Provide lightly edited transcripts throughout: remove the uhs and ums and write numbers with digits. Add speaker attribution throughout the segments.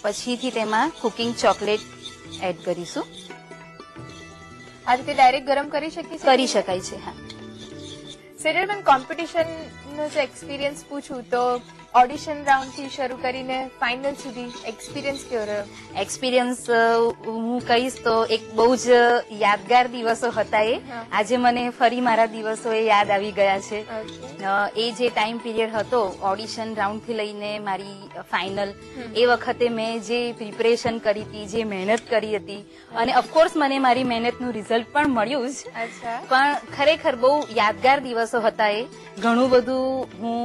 Speaker 1: પછીથી તેમાં cooking chocolate add કરીશું.
Speaker 2: આ રીતે ડાયરેક્ટ ગરમ કરી શકીએ છીએ?
Speaker 1: કરી શકાય છે. હા.
Speaker 2: સેરેલમેન કોમ્પિટિશન નો જે એક્સપિરિયન્સ પૂછું તો ઓડિશન રાઉન્ડ થી શરૂ કરીને ફાઇનલ સુધી એક્સપિરિયન્સ કેવો રહ્યો?
Speaker 1: એક્સપિરિયન્સ હું કહીશ તો એક બહુ જ યાદગાર દિવસો હતા એ. આજે મને ફરી મારા દિવસો એ યાદ આવી ગયા છે. એ જે ટાઈમ પીરિયડ હતો ઓડિશન રાઉન્ડ થી લઈને મારી ફાઇનલ, એ વખતે મેં જે પ્રિપરેશન કરી હતી, જે મહેનત કરી હતી, અને ઓફકોર્સ મને મારી મહેનતનું રિઝલ્ટ પણ મળ્યું જ. પણ ખરેખર બહુ યાદગાર દિવસો હતા એ. ઘણું બધું હું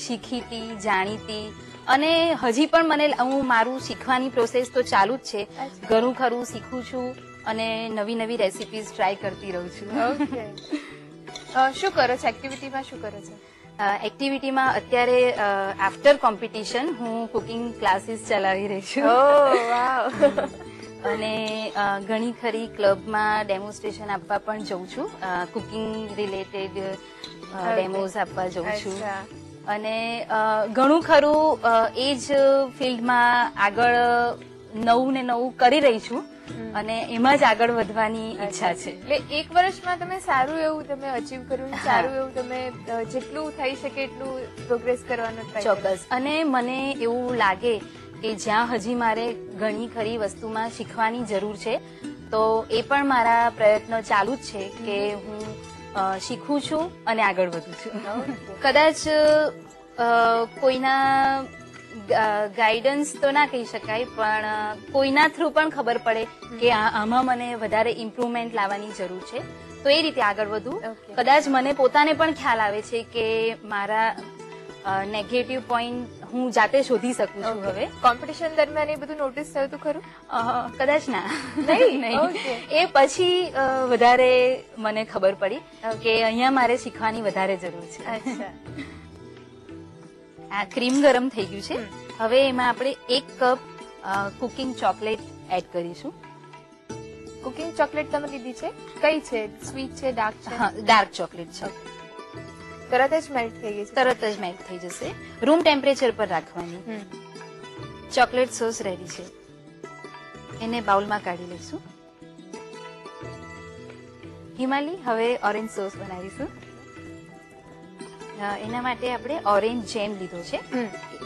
Speaker 1: શીખી હતી, જાણી હતી, અને હજી પણ મને મારું શીખવાની પ્રોસેસ તો ચાલુ જ છે. ઘણું ખરું શીખું છું અને નવી નવી રેસિપીઝ ટ્રાય કરતી રહું છું.
Speaker 2: શું કરો છો એક્ટિવિટીમાં? શું કરો છો
Speaker 1: એક્ટિવિટીમાં? અત્યારે આફ્ટર કોમ્પિટિશન હું કુકિંગ ક્લાસીસ ચલાવી રહી છું. અને ઘણી ખરી ક્લબમાં ડેમોન્સ્ટ્રેશન આપવા પણ જઉં છું. કુકિંગ રિલેટેડ ડેમોઝ આપવા જઉં છું. અને ઘણું ખરું એ જ ફિલ્ડમાં આગળ નવું ને નવું કરી રહી છું અને એમાં જ આગળ વધવાની ઈચ્છા છે.
Speaker 2: એટલે એક વર્ષમાં તમે સારું એવું તમે અચીવ કર્યું, સારું એવું તમે જેટલું થઈ શકે એટલું પ્રોગ્રેસ કરવાનો ટ્રાય.
Speaker 1: ચોક્કસ. અને મને એવું લાગે કે જ્યાં હજી મારે ઘણી ખરી વસ્તુમાં શીખવાની જરૂર છે, તો એ પણ મારા પ્રયત્નો ચાલુ જ છે કે હું શીખું છું અને આગળ વધું છું. કદાચ કોઈના ગાઈડન્સ તો ના કહી શકાય, પણ કોઈના થ્રુ પણ ખબર પડે કે આમાં મને વધારે ઇમ્પ્રુવમેન્ટ લાવવાની જરૂર છે, તો એ રીતે આગળ વધું. કદાચ મને પોતાને પણ ખ્યાલ આવે છે કે મારા નેગેટિવ પોઈન્ટ હું જાતે શોધી શકું છું. હવે
Speaker 2: કોમ્પિટિશન દરમિયાન એ બધું નોટિસ થયું હતું ખરું?
Speaker 1: કદાચ ના, નહીં. એ પછી વધારે મને ખબર પડી કે અહીંયા મારે શીખવાની વધારે જરૂર છે. આ ક્રીમ ગરમ થઈ ગયું છે. હવે એમાં આપણે 1 કપ કુકિંગ ચોકલેટ એડ કરીશું.
Speaker 2: કુકિંગ ચોકલેટ તમે લીધી છે? કઈ છે? સ્વીટ છે, ડાર્ક છે?
Speaker 1: હા, ડાર્ક ચોકલેટ છે.
Speaker 2: તરત જ મેલ્ટ થઈ ગઈ છે?
Speaker 1: તરત જ મેલ્ટ થઈ જશે. રૂમ ટેમ્પરેચર પર રાખવાની. ચોકલેટ સોસ રેડી છે. એને બાઉલમાં કાઢી લઈશું. હિમાલી, હવે ઓરેન્જ સોસ બનાવીશું. એના માટે આપણે ઓરેન્જ જેમ લીધો છે.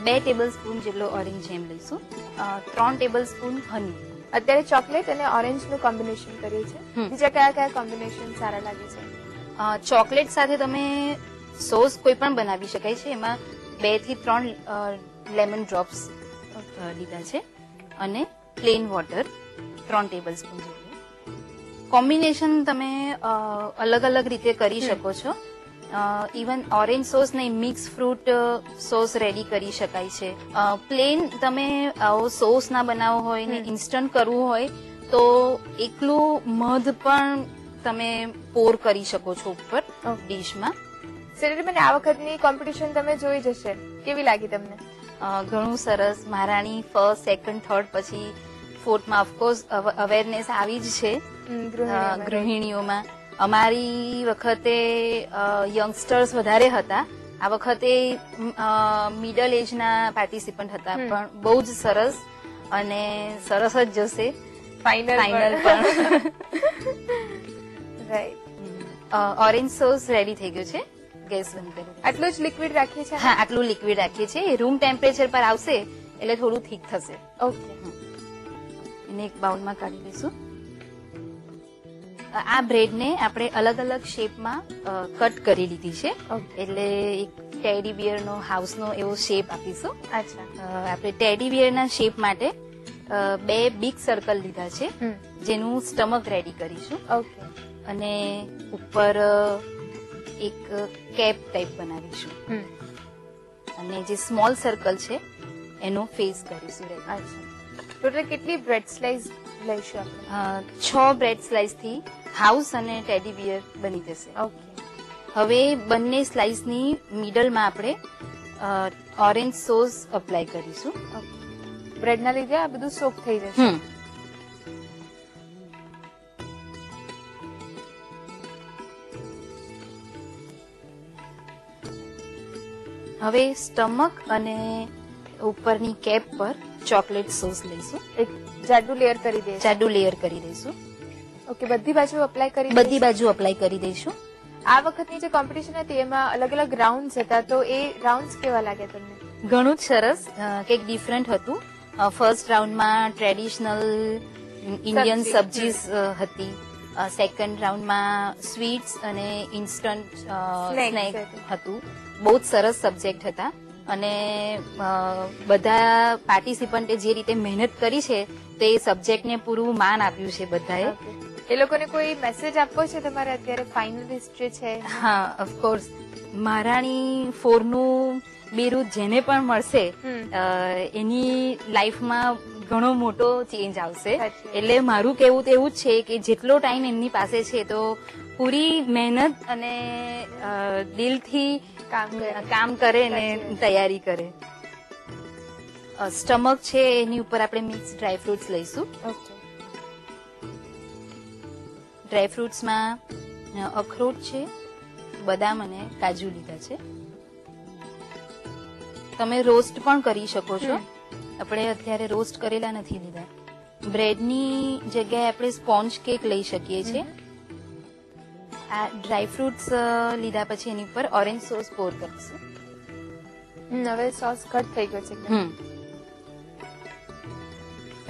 Speaker 1: 2 ટેબલ સ્પૂન જેટલો ઓરેન્જ જેમ લઈશું. 3 ટેબલ સ્પૂન હની.
Speaker 2: અત્યારે ચોકલેટ અને ઓરેન્જ નું કોમ્બિનેશન કરીએ છીએ. બીજા કયા કયા કોમ્બિનેશન સારા લાગે છે?
Speaker 1: ચોકલેટ સાથે તમે સોસ કોઈ પણ બનાવી શકાય છે. એમાં 2 થી 3 લેમન ડ્રોપ્સ લીધા છે અને પ્લેન વોટર 3 ટેબલ સ્પૂન જેટલું. કોમ્બિનેશન તમે અલગ અલગ રીતે કરી શકો છો. ઇવન ઓરેન્જ સોસ નહીં, મિક્સ ફ્રૂટ સોસ રેડી કરી શકાય છે. પ્લેન તમે આવો સોસ ના બનાવવો હોય ને ઇન્સ્ટન્ટ કરવું હોય તો એકલું મધ પણ તમે પોર કરી શકો છો ઉપર ડીશમાં.
Speaker 2: સેરેલમેન, આ વખતની કોમ્પિટિશન તમે જોઈ જશે, કેવી લાગી તમને?
Speaker 1: ઘણું સરસ. મહારાણી ફર્સ્ટ, સેકન્ડ, થર્ડ, પછી ફોર્થમાં ઓફકોર્સ અવેરનેસ આવી જ છે ગૃહિણીઓમાં. અમારી વખતે યંગસ્ટર્સ વધારે હતા. આ વખતે મિડલ એજના પાર્ટિસિપન્ટ હતા, પણ બહુ જ સરસ અને સરસ જ જશે ફાઇનલ પણ. ઓરેન્જ સોસ રેડી થઈ ગયો છે. ગેસ બંધ કરી.
Speaker 2: આટલું જ લિક્વિડ રાખીએ છીએ?
Speaker 1: હા, આટલું લિક્વિડ રાખીએ છીએ. રૂમ ટેમ્પરેચર પર આવશે એટલે થોડું થીક થશે.
Speaker 2: ઓકે.
Speaker 1: એને એક બાઉલમાં કાઢી લઈશું. આ બ્રેડને આપણે અલગ અલગ શેપમાં કટ કરી લીધી છે. એટલે એક ટેડી બિયર નો હાઉસનો એવો શેપ આપીશું. આપણે ટેડી બિયરના શેપ માટે 2 બિગ સર્કલ લીધા છે, જેનું સ્ટમક રેડી કરીશું. અને ઉપર એક કેપ ટાઈપ બનાવીશું અને જે સ્મોલ સર્કલ છે એનો ફેસ કરીશું.
Speaker 2: ટોટલ કેટલી બ્રેડ સ્લાઇસ લઈશું આપણે?
Speaker 1: 6 બ્રેડ સ્લાઇસ થી હાઉસ અને ટેડી બિયર બની જશે. હવે બંને સ્લાઇસની મિડલમાં આપણે ઓરેન્જ સોસ અપ્લાય કરીશું.
Speaker 2: બ્રેડના લીધે આ બધું સોક થઈ જશે.
Speaker 1: હવે સ્ટમક અને ઉપરની કેપ પર ચોકલેટ સોસ લઈશું.
Speaker 2: એક જાડું લેયર કરી દે.
Speaker 1: જાડું લેયર કરી દઈશું.
Speaker 2: ઓકે, બધી બાજુ અપ્લાય કરી
Speaker 1: બધી બાજુ અપ્લાય કરી દઈશું.
Speaker 2: આ વખતની જે કોમ્પિટિશન હતી એમાં અલગ અલગ રાઉન્ડ્સ હતા, તો એ રાઉન્ડ્સ કેવા લાગ્યા તમને?
Speaker 1: ઘણું જ સરસ, કંઈક ડિફરન્ટ હતું. ફર્સ્ટ રાઉન્ડમાં ટ્રેડિશનલ ઇન્ડિયન સબ્જીસ હતી. સેકન્ડ રાઉન્ડમાં સ્વીટ્સ અને ઇન્સ્ટન્ટ સ્નેક હતું. બહુ જ સરસ સબ્જેક્ટ હતા અને બધા પાર્ટિસિપન્ટે જે રીતે મહેનત કરી છે તે સબ્જેક્ટને પૂરું માન આપ્યું છે બધાએ.
Speaker 2: એ લોકોને કોઈ મેસેજ આપવો છે તમારે અત્યારે ફાઇનલિસ્ટ જે છે?
Speaker 1: હા, ઓફકોર્સ. મહારાણી 4 નું બિરુદ જેને પણ મળશે એની લાઈફમાં ઘણો મોટો ચેન્જ આવશે. એટલે મારું કેવું તો એવું જ છે કે જેટલો ટાઈમ એમની પાસે છે તો પૂરી મહેનત અને દિલથી કામ કરે ને તૈયારી કરે. સ્ટમક છે એની ઉપર આપણે મિક્સ ડ્રાયફ્રૂટ્સ લઈશું. ડ્રાયફ્રૂટ્સમાં અખરોટ છે, બદામ અને કાજુ લીધા છે. તમે રોસ્ટ પણ કરી શકો છો. આપણે અત્યારે રોસ્ટ કરેલા નથી લીધા. બ્રેડની જગ્યાએ આપણે સ્પોન્જ કેક લઈ શકીએ છીએ. આ ડ્રાયફ્રૂટ્સ લીધા પછી એની ઉપર ઓરેન્જ સોસ પોર કરીશું.
Speaker 2: હવે સોસ કટ થઈ ગયો છે.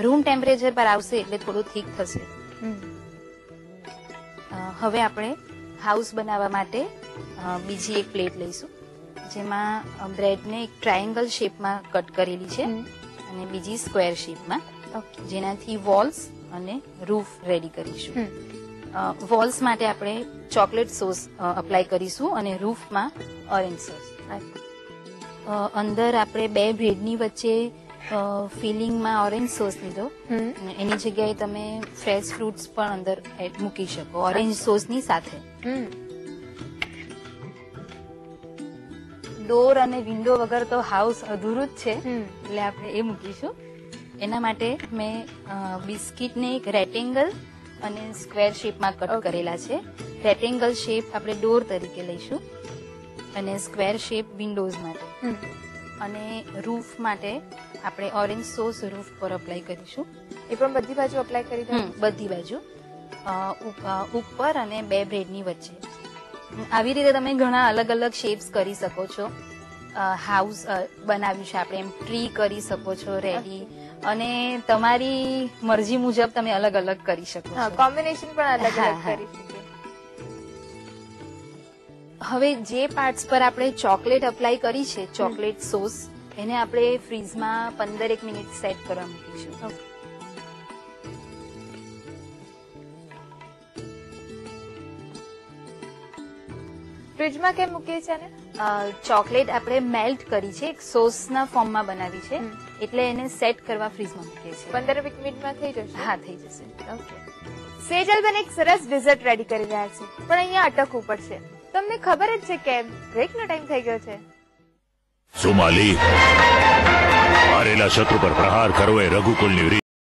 Speaker 1: રૂમ ટેમ્પરેચર પર આવશે એટલે થોડું થીક થશે. હવે આપણે હાઉસ બનાવવા માટે બીજી એક પ્લેટ લઈશું, જેમાં બ્રેડને એક ટ્રાયેંગલ શેપમાં કટ કરેલી છે અને બીજી સ્ક્વેર શેપમાં, જેનાથી વોલ્સ અને રૂફ રેડી કરીશું. વોલ્સ માટે આપણે ચોકલેટ સોસ અપ્લાય કરીશું અને રૂફમાં ઓરેન્જ સોસ. અંદર આપણે બે બ્રેડની વચ્ચે ફિલિંગમાં ઓરેન્જ સોસ લીધો. એની જગ્યાએ તમે ફ્રેશ ફ્રૂટ્સ પણ અંદર મૂકી શકો ઓરેન્જ સોસની સાથે. ડોર અને વિન્ડો વગર તો હાઉસ અધૂરું જ છે, એટલે આપણે એ મૂકીશું. એના માટે મેં બિસ્કિટને એક રેક્ટેંગલ અને સ્ક્વેર શેપમાં કટ કરેલા છે. રેક્ટેંગલ શેપ આપણે ડોર તરીકે લઈશું અને સ્ક્વેર શેપ વિન્ડોઝ માટે. અને રૂફ માટે આપણે ઓરેન્જ સોસ રૂફ પર અપ્લાય કરીશું.
Speaker 2: એ પણ બધી બાજુ અપ્લાય કરી દઉં?
Speaker 1: બધી બાજુ ઉપર અને બે બ્રેડની વચ્ચે. આવી રીતે તમે ઘણા અલગ અલગ શેપ્સ કરી શકો છો. હાઉસ બનાવ્યું છે આપણે, એમ ટ્રી કરી શકો છો રેડી, અને તમારી મરજી મુજબ તમે અલગ અલગ કરી શકો છો.
Speaker 2: કોમ્બિનેશન પણ અલગ અલગ કરી શકીએ.
Speaker 1: હવે જે પાર્ટ્સ પર આપણે ચોકલેટ અપ્લાય કરી છે, ચોકલેટ સોસ, એને આપણે ફ્રીઝમાં 15 મિનિટ સેટ કરવા મૂકીશું.
Speaker 2: ફ્રીજમાં કેમ મૂકીએ છીએ આને?
Speaker 1: ચોકલેટ આપણે મેલ્ટ કરી છે, એક સોસના ફોર્મમાં બનાવી છે, એટલે એને સેટ કરવા ફ્રીઝમાં મૂકીએ છીએ.
Speaker 2: 15 મિનિટમાં થઈ જશે?
Speaker 1: હા, થઈ જશે.
Speaker 2: ઓકે. સેજલબેન એક સરસ ડિઝર્ટ રેડી કરી રહ્યા છે, પણ અહીંયા અટકવું પડશે. તમને ખબર જ છે કે બ્રેકનો ટાઈમ થઈ ગયો છે.
Speaker 3: સુમાલી, હારેલા શત્રુ પર પ્રહાર કરવો એ રઘુકુલની રીત